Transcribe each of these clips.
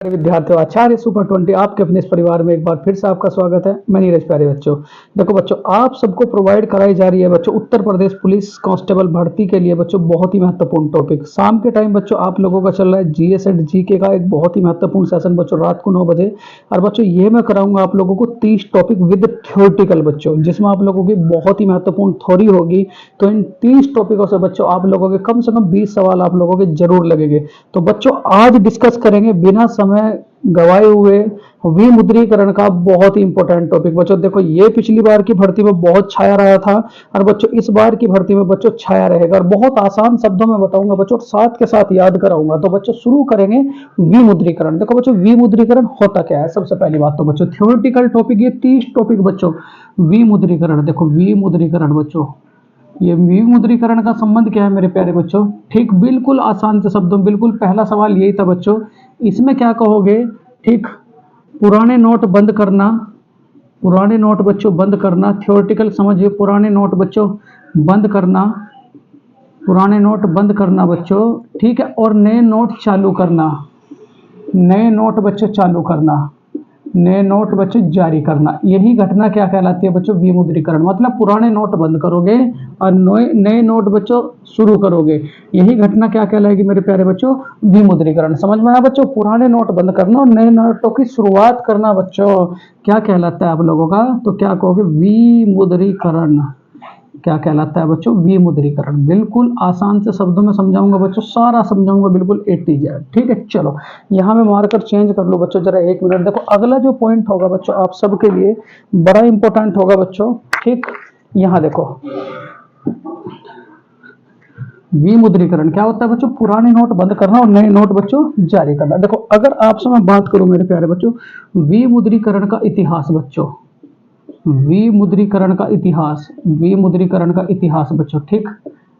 विद्यार्थियों, आचार्य सुपर 20 आपके अपने इस परिवार में एक बार फिर से आपका स्वागत है। मैं नीरज प्यारे बच्चों, देखो बच्चों, आप सबको प्रोवाइड कराई जा रही है बच्चों उत्तर प्रदेश पुलिस कांस्टेबल भर्ती के लिए बच्चों बहुत ही महत्वपूर्ण टॉपिक। शाम के टाइम बच्चों आप लोगों का चल रहा है जीएस एंड जीके का एक बहुत ही महत्वपूर्ण सेशन बच्चों रात को 9 बजे। और बच्चों ये मैं कराऊंगा आप लोगों को 30 टॉपिक विद थ्योरेटिकल बच्चों, जिसमें आप लोगों की बहुत ही महत्वपूर्ण थ्योरी होगी। तो इन 30 टॉपिकों से बच्चों आप लोगों के कम से कम 20 सवाल आप लोगों के जरूर लगेंगे। तो बच्चों आज डिस्कस करेंगे बिना समय गवाए हुए विमुद्रीकरण का बहुत ही इंपॉर्टेंट टॉपिक। बच्चों देखो, ये पिछली बार की भर्ती में बहुत छाया रहा था और बच्चों इस बार की भर्ती में बच्चों छाया रहेगा। और बहुत आसान शब्दों में बताऊंगा बच्चों, साथ के साथ याद कराऊंगा। तो बच्चों शुरू करेंगे विमुद्रीकरण। देखो बच्चों, विमुद्रीकरण होता क्या है। सबसे पहली बात तो बच्चों थ्योरेटिकल टॉपिक, ये 30 टॉपिक बच्चों विमुद्रीकरण। देखो विमुद्रीकरण बच्चों, ये विमुद्रीकरण का संबंध क्या है मेरे प्यारे बच्चों। ठीक, बिल्कुल आसान से शब्दों, बिल्कुल पहला सवाल यही था बच्चों, इसमें क्या कहोगे। ठीक, पुराने नोट बंद करना, पुराने नोट बच्चों बंद करना। थ्योरेटिकल समझिए, पुराने नोट बच्चों बंद करना, पुराने नोट बंद करना बच्चों। ठीक है, और नए नोट चालू करना, नए नोट बच्चों चालू करना, नए नोट बच्चों जारी करना। यही घटना क्या कहलाती है बच्चों, विमुद्रीकरण। मतलब पुराने नोट बंद करोगे और नए नोट बच्चों शुरू करोगे। यही घटना क्या कहलाएगी मेरे प्यारे बच्चों, विमुद्रीकरण। समझ में आया बच्चों, पुराने नोट बंद करना और नए नोटों की शुरुआत करना बच्चों क्या कहलाता है आप लोगों का। तो क्या कहोगे, विमुद्रीकरण। क्या कहलाता है बच्चों, विमुद्रीकरण। बिल्कुल आसान से शब्दों में समझाऊंगा बच्चों, सारा समझाऊंगा बिल्कुल ए टू जेड। ठीक है, चलो यहाँ में मार्कर चेंज कर लो बच्चों, जरा एक मिनट। देखो अगला जो पॉइंट होगा बच्चों आप सबके लिए बड़ा इंपॉर्टेंट होगा बच्चों। ठीक, यहाँ देखो, विमुद्रीकरण क्या होता है बच्चों, पुराने नोट बंद करना और नए नोट बच्चों जारी करना। देखो अगर आपसे मैं बात करूं मेरे प्यारे बच्चों, विमुद्रीकरण का इतिहास बच्चों, विमुद्रीकरण का इतिहास, विमुद्रीकरण का इतिहास बच्चों। ठीक,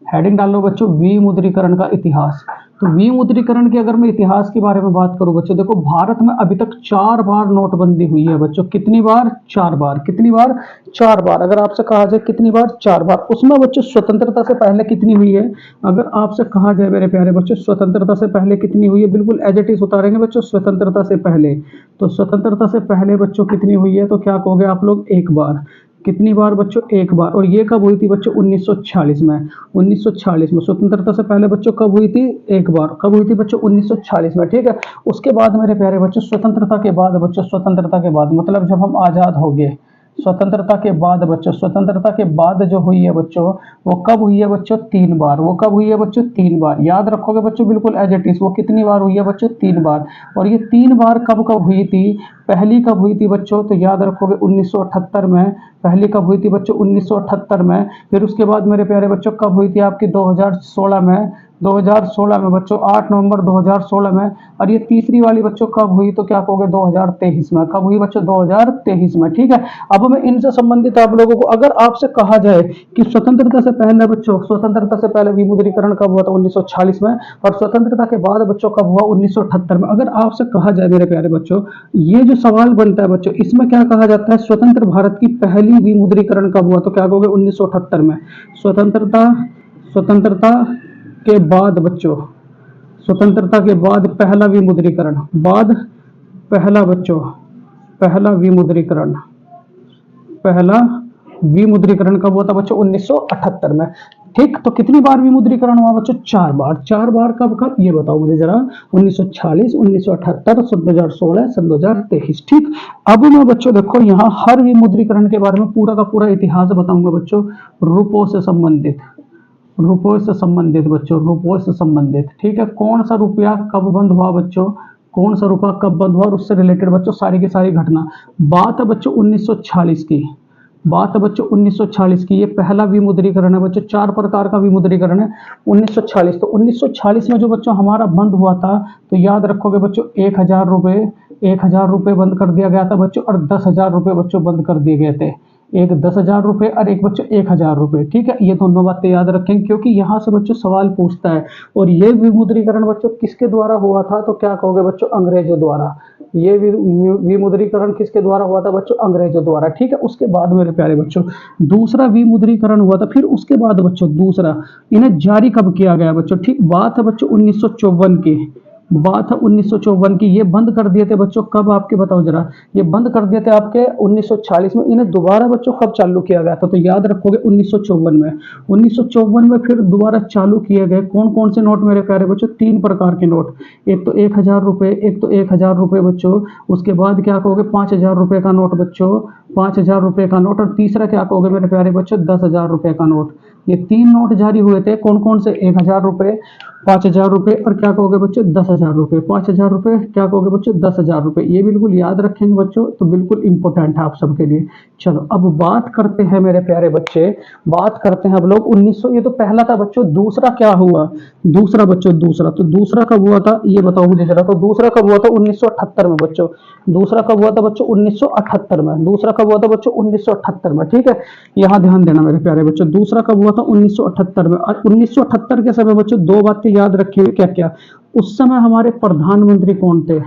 हेडिंग डाल लो बच्चों, विमुद्रीकरण का इतिहास। तो विमुद्रीकरण के अगर मैं इतिहास के बारे में बात करूं बच्चों, देखो भारत में अभी तक 4 बार नोटबंदी हुई है बच्चों। कितनी बार, 4 बार। कितनी बार, 4 बार। अगर आपसे कहा जाए कितनी बार, 4 बार। उसमें बच्चों स्वतंत्रता से पहले कितनी हुई है, अगर आपसे कहा जाए मेरे प्यारे बच्चों स्वतंत्रता से पहले कितनी हुई है, बिल्कुल एज इट इज उतारेंगे बच्चों स्वतंत्रता से पहले। तो स्वतंत्रता से पहले बच्चों कितनी हुई है, तो क्या कहोगे आप लोग, 1 बार। कितनी बार बच्चों, 1 बार। और ये कब हुई थी बच्चों, 1946 में। 1946 में स्वतंत्रता से पहले बच्चों कब हुई थी, 1 बार। कब हुई थी बच्चों, 1946 में। ठीक है, उसके बाद मेरे प्यारे बच्चों स्वतंत्रता के बाद बच्चों, स्वतंत्रता के बाद मतलब जब हम आजाद हो गए, स्वतंत्रता के बाद बच्चों, स्वतंत्रता के बाद जो हुई है बच्चों वो कब हुई है बच्चों, 3 बार। वो कब हुई है बच्चों, 3 बार। याद रखोगे बच्चों बिल्कुल एज इट इज, वो कितनी बार हुई है बच्चों, 3 बार। और ये 3 बार कब कब हुई थी, पहली कब हुई थी बच्चों, तो याद रखोगे 1978 में। पहली कब हुई थी बच्चों, 1978 में। फिर उसके बाद मेरे प्यारे बच्चों कब हुई थी आपकी, 2016 में। 2016 में बच्चों, 8 नवंबर 2016 में। और ये तीसरी वाली बच्चों कब हुई, तो क्या कहोगे, 2023 में। कब हुई बच्चों, 2023 में। ठीक है, अब मैं इनसे संबंधित आप लोगों को अगर आपसे कहा जाए कि स्वतंत्रता से पहले बच्चों, स्वतंत्रता से पहले विमुद्रीकरण कब हुआ था, 1946 में। और स्वतंत्रता के बाद बच्चों कब हुआ, 1978 में। अगर आपसे कहा जाए मेरे प्यारे बच्चों, ये जो सवाल बनता है बच्चों, इसमें क्या कहा जाता है, स्वतंत्र भारत की पहली विमुद्रीकरण कब हुआ, तो क्या कहोगे, 1978 में। स्वतंत्रता, स्वतंत्रता के बाद बच्चों, स्वतंत्रता के बाद पहला विमुद्रीकरण, बाद पहला बच्चों, पहला विमुद्रीकरण, पहला विमुद्रीकरण कब हुआ था बच्चों, 1978 में। ठीक, तो कितनी बार विमुद्रीकरण हुआ बच्चों, 4 बार। 4 बार कब कब ये बताओ मुझे जरा, 1946, 1978, सन 2016, सन 2023। ठीक, अब मैं बच्चों देखो यहाँ हर विमुद्रीकरण के बारे में पूरा का पूरा इतिहास बताऊंगा बच्चों, रुपयों से संबंधित, रुपयों से संबंधित बच्चों, रुपयों से संबंधित। ठीक है, कौन सा रुपया कब बंद हुआ बच्चों, कौन सा रुपया कब बंद हुआ और उससे रिलेटेड बच्चों सारी की सारी घटना। बात है बच्चों 1946 की, बात है बच्चों 1946 की। ये पहला विमुद्रीकरण है बच्चों, 4 प्रकार का विमुद्रीकरण है। 1946, तो 1946 में जो बच्चों हमारा बंद हुआ था, तो याद रखोगे बच्चों 1000 रुपये, 1000 रुपये बंद कर दिया गया था बच्चों, और 10,000 रुपये बच्चों बंद कर दिए गए थे। एक 10,000 रुपये और एक बच्चों 1000 रुपये। ठीक है, ये दोनों बातें याद रखें क्योंकि यहाँ से बच्चों सवाल पूछता है। और ये विमुद्रीकरण बच्चों किसके द्वारा हुआ था, तो क्या कहोगे बच्चों, अंग्रेजों द्वारा। ये विमुद्रीकरण किसके द्वारा हुआ था बच्चों, अंग्रेजों द्वारा। ठीक है, उसके बाद मेरे प्यारे बच्चों दूसरा विमुद्रीकरण हुआ था। फिर उसके बाद बच्चों दूसरा, इन्हें जारी कब किया गया बच्चों, ठीक, बात है बच्चों 1954 की, बात है 1954 की। ये बंद कर दिए थे बच्चों कब, आपके बताओ जरा। ये बंद कर दिए थे आपके 1940 में। इन्हें दोबारा बच्चों कब चालू किया गया था, तो याद रखोगे 1954 में। 1954 में फिर दोबारा चालू किए गए कौन कौन से नोट मेरे प्यारे बच्चों, 3 प्रकार के नोट। एक तो 1000 रुपये, एक तो 1000 रुपये बच्चों। उसके बाद क्या कहोगे, 5000 रुपये का नोट बच्चों, 5000 रुपये का नोट। और तीसरा क्या कहोगे मेरे प्यारे बच्चों, 10,000 रुपये का नोट। ये 3 नोट जारी हुए थे, कौन कौन से, 1000 रुपये, 5000 रुपये और क्या कहोगे बच्चों, 10,000 रुपये। 5000 रुपये, क्या कहोगे बच्चों, 10,000 रुपये। ये बिल्कुल याद रखेंगे बच्चों, तो बिल्कुल इंपॉर्टेंट है आप सबके लिए। चलो अब बात करते हैं मेरे प्यारे बच्चे, बात करते हैं अब लोग 1900, ये तो पहला था बच्चों। दूसरा क्या हुआ, दूसरा बच्चों, दूसरा तो दूसरा कब हुआ था ये बताओ मुझे जरा। तो दूसरा कब हुआ था, 1978 में बच्चों। दूसरा कब हुआ था बच्चों, 1978 में। दूसरा कब हुआ था बच्चों, 1978 में, ठीक है। यहाँ ध्यान देना मेरे प्यारे बच्चों, दूसरा कब हुआ था, 1978 में। और 1978 के समय बच्चों दो बातें याद रखिए, क्या क्या। उस समय हमारे प्रधानमंत्री कौन थे,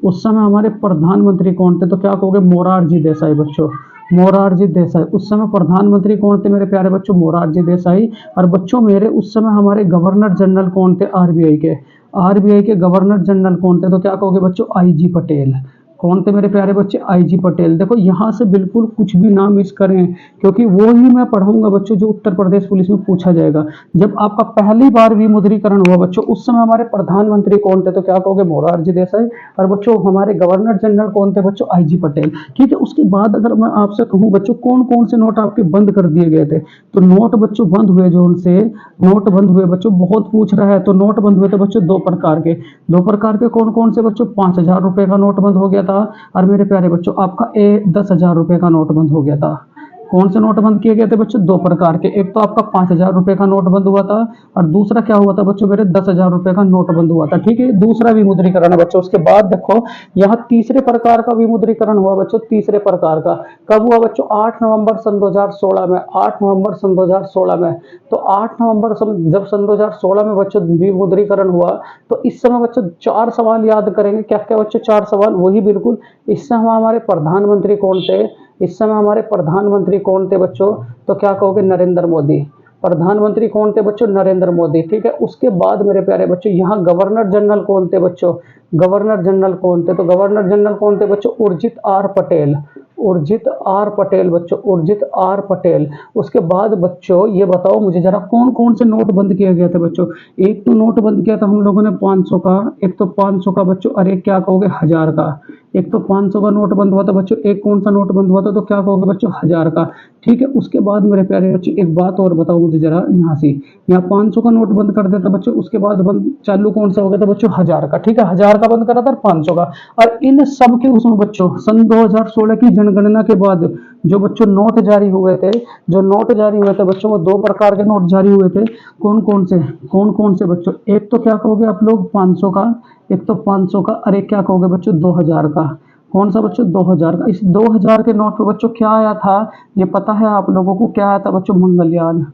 उस समय हमारे प्रधानमंत्री कौन थे, तो क्या कहोगे, मोरारजी देसाई बच्चों, मोरारजी देसाई। उस समय प्रधानमंत्री कौन थे मेरे प्यारे बच्चों, मोरारजी देसाई। और बच्चों मेरे उस समय हमारे गवर्नर जनरल कौन थे, आरबीआई के, आरबीआई के गवर्नर जनरल कौन थे, तो क्या कहोगे बच्चों, आईजी पटेल। कौन थे मेरे प्यारे बच्चे, आईजी पटेल। देखो यहाँ से बिल्कुल कुछ भी ना मिस करें, क्योंकि वो ही मैं पढ़ाऊंगा बच्चों जो उत्तर प्रदेश पुलिस में पूछा जाएगा। जब आपका पहली बार विमुद्रीकरण हुआ बच्चों, उस समय हमारे प्रधानमंत्री कौन थे, तो क्या कहोगे, मोरारजी देसाई। और बच्चों हमारे गवर्नर जनरल कौन थे बच्चों, आईजी पटेल, ठीक है। उसके बाद अगर मैं आपसे कहूँ बच्चों कौन कौन से नोट आपके बंद कर दिए गए थे, तो नोट बच्चों बंद हुए जो उनसे, नोट बंद हुए बच्चों, बहुत पूछ रहा है। तो नोट बंद हुए थे बच्चों 2 प्रकार के, 2 प्रकार के कौन कौन से बच्चों, 5000 रुपये का नोट बंद हो गया था। और मेरे प्यारे बच्चों आपका 10,000 रुपये का नोट बंद हो गया था। कौन से नोट बंद किए गए थे बच्चों, 2 प्रकार के। एक तो आपका 5000 रुपये का नोट बंद हुआ था, और दूसरा क्या हुआ था बच्चों मेरे, 10,000 रुपये का नोट बंद हुआ था, ठीक है। दूसरा विमुद्रीकरण है बच्चों। उसके बाद देखो यहाँ तीसरे प्रकार का विमुद्रीकरण हुआ बच्चों, तीसरे प्रकार का कब हुआ बच्चों, 8 नवंबर सन 2016 में, 8 नवंबर सन 2016 में। तो 8 नवंबर जब सन 2016 में बच्चों विमुद्रीकरण हुआ, तो इस समय बच्चों 4 सवाल याद करेंगे। क्या क्या बच्चों, 4 सवाल, वही बिल्कुल। इस समय हमारे प्रधानमंत्री कौन थे, इस समय हमारे प्रधानमंत्री कौन थे बच्चों, तो क्या कहोगे, नरेंद्र मोदी। प्रधानमंत्री कौन थे बच्चों, नरेंद्र मोदी, ठीक है। उसके बाद मेरे प्यारे बच्चों यहाँ गवर्नर जनरल कौन थे बच्चों, गवर्नर जनरल कौन थे, तो गवर्नर जनरल कौन थे बच्चों, उर्जित आर पटेल, उर्जित आर पटेल बच्चों, उर्जित आर पटेल। उसके बाद बच्चों ये बताओ मुझे जरा कौन कौन से नोट बंद किए गए थे बच्चों। एक तो नोट बंद किया था हम लोगों ने 500 का, एक तो 500 का बच्चों, और एक क्या कहोगे, 1000 का। एक तो 500 का नोट बंद हुआ था बच्चों, एक कौन सा नोट बंद हुआ था, तो क्या कहोगे बच्चों, 1000 का, ठीक है। उसके बाद मेरे प्यारे बच्चों एक बात और बताओ मुझे जरा, यहाँ से यहाँ 500 का नोट बंद कर दिया था बच्चों, उसके बाद बंद चालू कौन सा हो गया था बच्चों, 1000 का, ठीक है। 1000 का बंद करा था और 500 का। और इन सब के उसमें बच्चों सन 2016 की जनगणना के बाद जो बच्चों नोट जारी हुए थे, जो नोट जारी हुए थे बच्चों, वो 2 प्रकार के नोट जारी हुए थे। कौन कौन से, कौन कौन से बच्चों, एक तो क्या कहोगे आप लोग 500 का, एक तो 500 का, और एक क्या कहोगे बच्चों 2000 का। कौन सा बच्चों, 2000 का। इस 2000 के नोट पे बच्चों क्या आया था, ये पता है आप लोगों को, क्या आया था बच्चों, मंगलयान।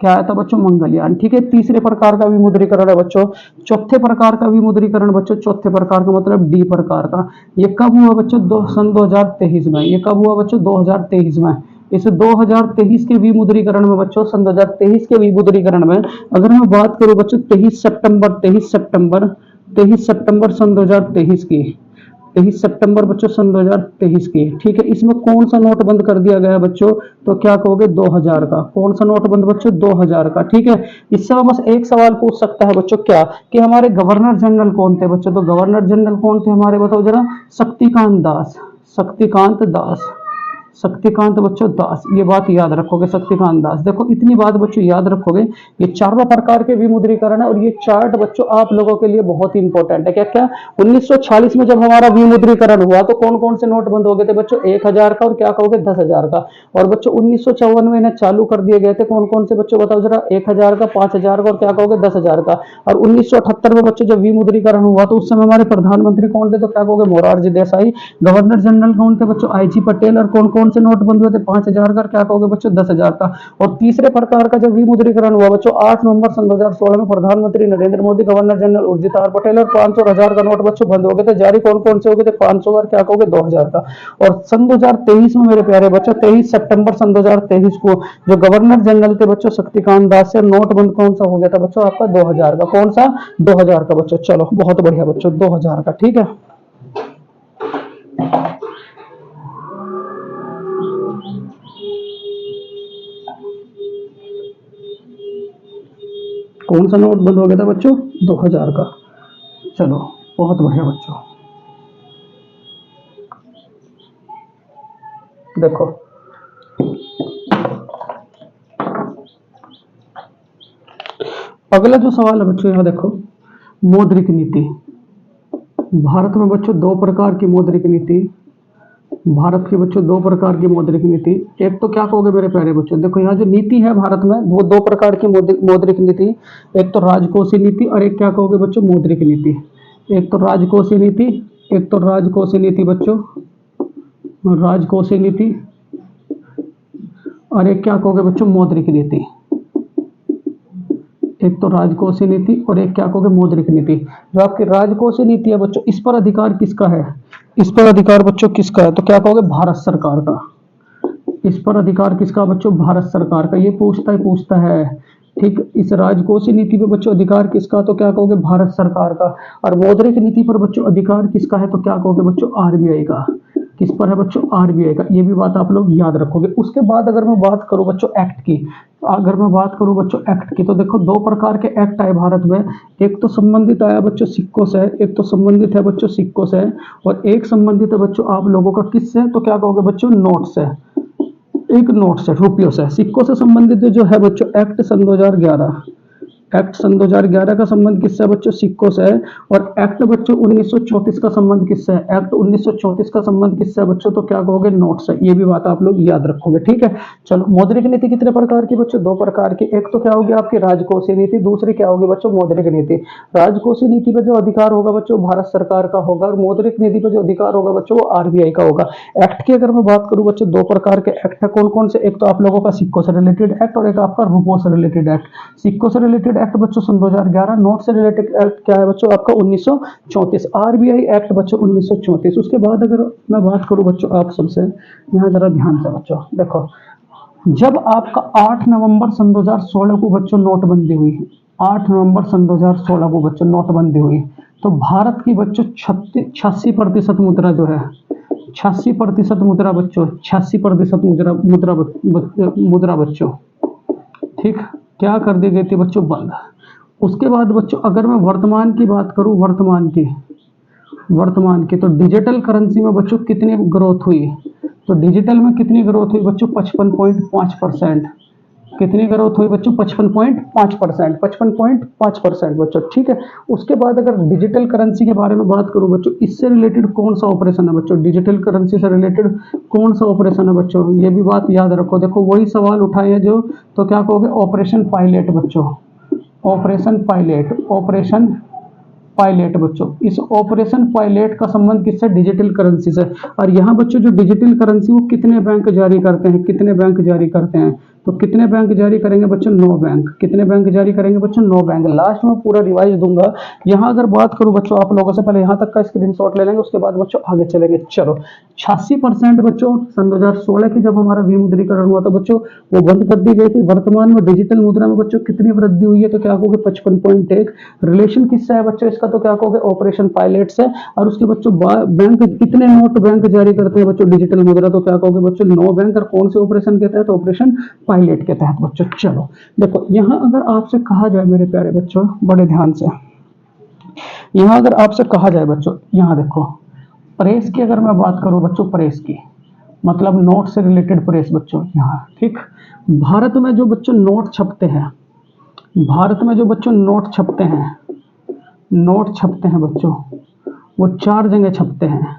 क्या आया था बच्चों, मंगलयान, ठीक है। तीसरे प्रकार का विमुद्रीकरण है बच्चों। चौथे प्रकार का विमुद्रीकरण बच्चों, चौथे प्रकार का मतलब डी प्रकार का। ये कब हुआ बच्चों, सन 2023 में। ये कब हुआ बच्चों, 2023 में। इस 2023 के विमुद्रीकरण में बच्चों, सन 2023 के विमुद्रीकरण में अगर मैं बात करूं बच्चों, 23 सितंबर सन 2023 की, 23 सितंबर बच्चों सन 2023 की, ठीक है। इसमें कौन सा नोट बंद कर दिया गया बच्चों, तो क्या कहोगे, 2000 का। कौन सा नोट बंद बच्चों, 2000 का, ठीक है। इससे बस एक सवाल पूछ सकता है बच्चों, क्या कि हमारे गवर्नर जनरल कौन थे बच्चों, तो गवर्नर जनरल कौन थे हमारे, बताओ जरा, शक्तिकांत दास, शक्तिकांत दास, शक्तिकांत बच्चों दास। ये बात याद रखोगे, शक्तिकांत दास। देखो इतनी बात बच्चों याद रखोगे। ये चारों प्रकार के विमुद्रीकरण है, और ये चार्ट बच्चों आप लोगों के लिए बहुत ही इंपॉर्टेंट है। क्या क्या, 1940 में जब हमारा विमुद्रीकरण हुआ तो कौन कौन से नोट बंद हो गए थे बच्चों, 1000 का, और क्या कहोगे 10,000 का। और बच्चों 1954 में इन्हें चालू कर दिए गए थे, कौन कौन से बच्चों बताओ जरा, 1000 का, 5000 का, और क्या कहोगे 10,000 का। और 1978 में बच्चों जब विमुद्रीकरण हुआ तो उस समय हमारे प्रधानमंत्री कौन थे, तो क्या कहोगे मोरारजी देसाई। गवर्नर जनरल कौन थे बच्चों, आईजी पटेल। और कौन कौन कौन से नोट बंद हुए थे? 5,000 का। क्या कहोगे बच्चों? 10,000 का। और तीसरे प्रकार का जब विमुद्रीकरण हुआ बच्चों 8 नवंबर सन 2016 में प्रधानमंत्री Narendra Modi, governor general Urjit R Patel और 500 और 1000 का नोट बच्चों बंद हो गए थे। जारी कौन कौन से हो गए थे? 500 और क्या कहोगे 2000 का। और सन 2023 में मेरे प्यारे बच्चों 23 सितंबर सन 2023 को जो गवर्नर जनरल थे बच्चों शक्तिकांत दास से नोटबंद कौन सा हो गया था बच्चों? आपका 2000 का। कौन सा? 2000 का बच्चों। चलो बहुत बढ़िया बच्चों, 2000 का। ठीक है, कौन सा नोट बंद हो गया था बच्चों? 2000 का। चलो बहुत बढ़िया बच्चों। देखो अगला जो सवाल है बच्चों, यहाँ देखो, मौद्रिक नीति। भारत में बच्चों दो प्रकार की मौद्रिक नीति, भारत की बच्चों दो प्रकार की मौद्रिक नीति। एक तो क्या कहोगे मेरे प्यारे बच्चों, देखो यहाँ जो नीति है भारत में वो दो प्रकार की मौद्रिक नीति, एक तो राजकोषीय नीति और एक क्या कहोगे बच्चों? मौद्रिक नीति। एक तो राजकोषीय नीति, एक तो राजकोषीय नीति बच्चों, राजकोषीय नीति, और एक क्या कहोगे बच्चों? मौद्रिक नीति। एक तो राजकोषीय नीति और एक क्या कहोगे? मौद्रिक नीति। जो आपकी राजकोषीय नीति है बच्चों, इस पर अधिकार किसका है? इस पर अधिकार बच्चों किसका है? तो क्या कहोगे? भारत सरकार का। इस पर अधिकार किसका बच्चों? भारत सरकार का। ये पूछता है ठीक। इस राजकोषीय नीति पे बच्चों अधिकार किसका? तो क्या कहोगे? भारत सरकार का। और मौद्रिक नीति पर बच्चों अधिकार किसका है? तो क्या कहोगे बच्चों? आरबीआई का। किस पर है बच्चों? आरबीआई का। ये भी बात आप लोग याद रखोगे। उसके बाद अगर मैं बात करूं बच्चों एक्ट की, अगर मैं बात करूं बच्चों एक्ट की, तो देखो दो प्रकार के एक्ट आए भारत में। एक तो संबंधित आया बच्चों सिक्कों से, एक तो संबंधित है बच्चों सिक्कों से, और एक संबंधित है बच्चों आप लोगों का किससे? तो क्या कहोगे बच्चों? नोट से। एक नोट से, रुपयों से। सिक्कों से संबंधित जो है बच्चों एक्ट सन 2011, एक्ट सन 2011 का संबंध किससे है बच्चों? सिक्कों से है। और एक्ट बच्चों 1934 का संबंध किससे है? एक्ट 1934 का संबंध किससे है बच्चों? तो क्या कहोगे? नोट से। ये भी बात आप लोग याद रखोगे। ठीक है, चलो मौद्रिक नीति कितने प्रकार की बच्चों? दो प्रकार की। एक तो क्या होगी आपकी राजकोषीय नीति, दूसरी क्या होगी बच्चों? मौद्रिक नीति। राजकोषीय नीति पर जो अधिकार होगा बच्चों भारत सरकार का होगा, और मौद्रिक नीति पर जो अधिकार होगा बच्चों वो आरबीआई का होगा। एक्ट की अगर मैं बात करूं बच्चों, दो प्रकार के एक्ट है। कौन कौन से? एक तो आप लोगों का सिक्कों से रिलेटेड एक्ट और एक आपका रुपयों से रिलेटेड एक्ट। सिक्कों से रिलेटेड एक्ट बच्चों सन 2011, नोट से रिलेटेड एक्ट क्या है बच्चों? आपका 1934, आरबीआई एक्ट बच्चों 1934। उसके बाद अगर मैं बात करूं बच्चों आप सबसे, यहाँ जरा ध्यान से बच्चों देखो, जब आपका 8 नवंबर सन 2016 को बच्चों नोटबंदी हुई, 8 नवंबर सन 2016 को बच्चों नोटबंदी हुई, तो भारत की बच्चों 86% मुद्रा जो है, 86% मुद्रा बच्चों, 86% मुद्रा बच्चों, ठीक, क्या कर दी गई थी बच्चों? बंद। उसके बाद बच्चों अगर मैं वर्तमान की बात करूं, वर्तमान की तो डिजिटल करेंसी में बच्चों कितनी ग्रोथ हुई? तो डिजिटल में कितनी ग्रोथ हुई बच्चों? 55.5%। कितनी ग्रोथ हुई बच्चों? 55.5%, 55.5% बच्चों। ठीक है, उसके बाद अगर डिजिटल करेंसी के बारे में बात करूं बच्चों, इससे रिलेटेड कौन सा ऑपरेशन है बच्चों? डिजिटल करेंसी से रिलेटेड कौन सा ऑपरेशन है बच्चों? ये भी बात याद रखो। देखो वही सवाल उठाए हैं जो, तो क्या कहोगे? ऑपरेशन पायलट बच्चों, ऑपरेशन पायलट, ऑपरेशन पायलट बच्चों। इस ऑपरेशन पायलट का संबंध किससे? डिजिटल करेंसी से। और यहाँ बच्चों जो डिजिटल करेंसी वो कितने बैंक जारी करते हैं? कितने बैंक जारी करते हैं? तो कितने बैंक जारी करेंगे बच्चों? 9 बैंक। कितने बैंक जारी करेंगे बच्चों? 9 बैंक। लास्ट में पूरा रिवाइज दूंगा। यहाँ अगर बात करूं बच्चों आप लोगों से, पहले यहाँ तक का स्क्रीनशॉट ले लेंगे, उसके बाद बच्चों आगे चलेंगे। चलो 86% बच्चों सन 2016 की जब हमारा विमुद्रीकरण हुआ तो बच्चों वो बंद कर दी गई थी। वर्तमान में डिजिटल मुद्रा में बच्चों कितनी वृद्धि हुई है? तो क्या कहोगे? 55.1। रिलेशन किससे है बच्चों इसका? तो क्या कहोगे? ऑपरेशन पायलट से। और उसके बच्चों बैंक कितने नोट बैंक जारी करते हैं बच्चों? डिजिटल मुद्रा। तो क्या कहोगे बच्चों? 9 बैंक। और कौन से ऑपरेशन के तहत? ऑपरेशन पायलट के तहत बच्चों। चलो देखो यहाँ अगर आपसे कहा जाए मेरे प्यारे बच्चों, बड़े ध्यान से, यहाँ अगर आपसे कहा जाए बच्चों, यहाँ देखो प्रेस की अगर मैं बात करूं बच्चों, प्रेस की मतलब नोट से रिलेटेड प्रेस बच्चों। यहाँ ठीक, भारत में जो बच्चों नोट छपते हैं, भारत में जो बच्चों नोट छपते हैं, नोट छपते हैं बच्चों, वो 4 जगह छपते हैं।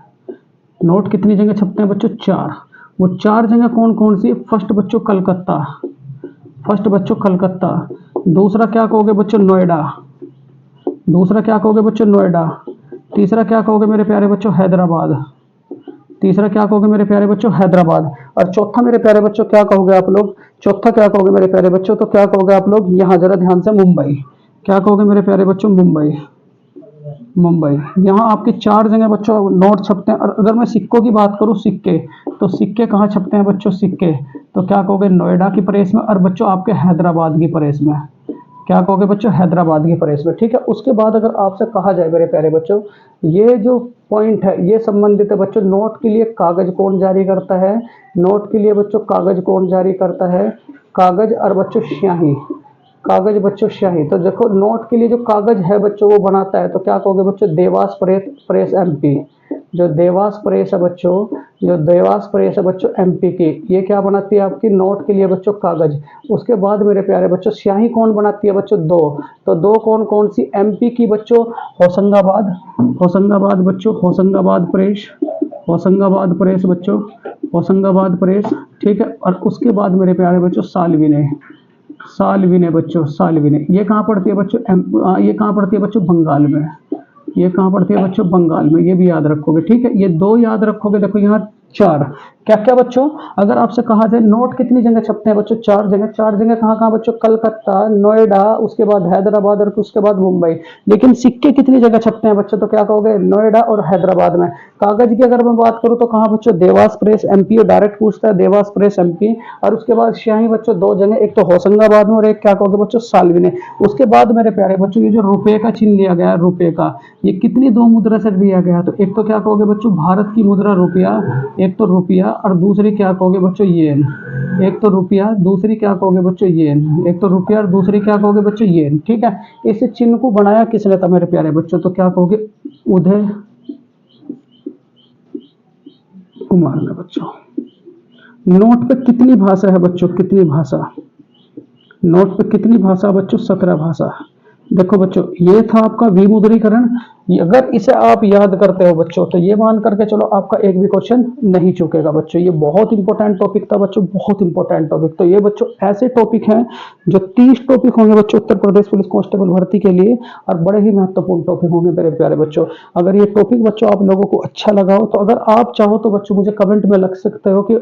नोट कितनी जगह छपते हैं बच्चों? 4। वो 4 जगह कौन कौन सी? फर्स्ट बच्चों कलकत्ता, फर्स्ट बच्चों कलकत्ता। दूसरा क्या कहोगे बच्चों? नोएडा। दूसरा क्या कहोगे बच्चों? नोएडा। तीसरा क्या कहोगे मेरे प्यारे बच्चों? हैदराबाद। तीसरा क्या कहोगे मेरे प्यारे बच्चों, हैदराबाद। और चौथा मेरे प्यारे बच्चों क्या कहोगे आप लोग, चौथा क्या कहोगे मेरे प्यारे बच्चों, तो क्या कहोगे आप लोग, यहाँ जरा ध्यान से, मुंबई। क्या कहोगे मेरे प्यारे बच्चों, मुंबई। मुंबई। यहाँ आपके चार जगह बच्चों नोट छपते हैं। और अगर मैं सिक्कों की बात करूँ, सिक्के, तो सिक्के कहाँ छपते हैं बच्चों, सिक्के, तो क्या कहोगे, नोएडा की प्रेस में, और बच्चों आपके हैदराबाद की प्रेस में। क्या कहोगे बच्चों, हैदराबाद की प्रेस में, ठीक है। उसके बाद अगर आपसे कहा जाए मेरे प्यारे बच्चों, ये जो पॉइंट है ये संबंधित है बच्चों, नोट के लिए कागज कौन जारी करता है, नोट के लिए बच्चों कागज कौन जारी करता है, कागज और बच्चों स्याही, कागज बच्चों स्याही। तो देखो नोट के लिए जो कागज है बच्चों वो बनाता है, तो क्या कहोगे बच्चों, देवास प्रेस, प्रेस एमपी। जो देवास प्रेस है बच्चों, जो देवास प्रेस है बच्चों एमपी की, ये क्या बनाती है आपकी, नोट के लिए बच्चों कागज। उसके बाद मेरे प्यारे बच्चों स्याही कौन बनाती है बच्चों, दो। तो दो कौन कौन सी, एमपी की बच्चों होशंगाबाद, होशंगाबाद बच्चों, होशंगाबाद प्रेस, होशंगाबाद प्रेस बच्चों, होशंगाबाद प्रेस, ठीक है। और उसके बाद मेरे प्यारे बच्चों सालविने, सालविने बच्चों, सालविने। ये कहाँ पड़ती है बच्चों, ये कहाँ पड़ती है बच्चों, बंगाल में। ये कहाँ पड़ती है बच्चों, बंगाल में। ये भी याद रखोगे, ठीक है। ये दो याद रखोगे। देखो यहाँ चार, क्या क्या बच्चों, अगर आपसे कहा जाए नोट कितनी जगह छपते हैं बच्चों, चार जगह। चार जगह कहाँ कहाँ बच्चों, कलकत्ता, नोएडा, उसके बाद हैदराबाद और उसके बाद मुंबई। लेकिन सिक्के कितनी जगह छपते हैं बच्चों, तो क्या कहोगे, नोएडा और हैदराबाद में। कागज की अगर मैं बात करूँ तो कहाँ बच्चों, देवास प्रेस एमपी, और डायरेक्ट पूछता है देवास प्रेस एमपी। और उसके बाद स्याही बच्चों दो जगह, एक तो होशंगाबाद में और एक क्या कहोगे बच्चों, सालविने। उसके बाद मेरे प्यारे बच्चों ये जो रुपए का चिन्ह लिया गया है, रुपए का, ये कितनी दो मुद्रा से दिया गया, तो एक तो क्या कहोगे बच्चों, भारत की मुद्रा रुपया, एक तो रुपया, और दूसरी क्या कहोगे बच्चों, येन। एक तो रुपया, दूसरी क्या कहोगे बच्चों, येन। एक तो रुपया और दूसरी क्या कहोगे बच्चों, येन, ठीक है। इस चिन्ह को बनाया किसने था मेरे प्यारे बच्चों, तो क्या कहोगे, उदय कुमार ने बच्चों। नोट पे कितनी भाषा है बच्चों, कितनी भाषा, नोट पे कितनी भाषा बच्चों, 17 भाषा। देखो बच्चों ये था आपका विमुद्रीकरण। अगर इसे आप याद करते हो बच्चों, तो ये मान करके चलो आपका एक भी क्वेश्चन नहीं चुकेगा बच्चों। ये बहुत इंपॉर्टेंट टॉपिक था बच्चों, बहुत इंपॉर्टेंट टॉपिक। तो ये बच्चों ऐसे टॉपिक हैं जो 30 टॉपिक होंगे बच्चों उत्तर प्रदेश पुलिस कांस्टेबल भर्ती के लिए, और बड़े ही महत्वपूर्ण टॉपिक होंगे मेरे प्यारे बच्चों। अगर ये टॉपिक बच्चों आप लोगों को अच्छा लगा हो, तो अगर आप चाहो तो बच्चों मुझे कमेंट में लिख सकते हो कि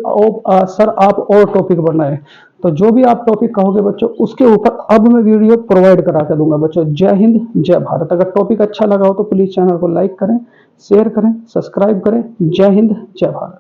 सर आप और टॉपिक बनाए। तो जो भी आप टॉपिक कहोगे बच्चों उसके ऊपर अब मैं वीडियो प्रोवाइड करा के दूंगा बच्चों। जय हिंद, जय भारत। अगर टॉपिक अच्छा लगा हो तो प्लीज चैनल को लाइक करें, शेयर करें, सब्सक्राइब करें। जय हिंद, जय भारत।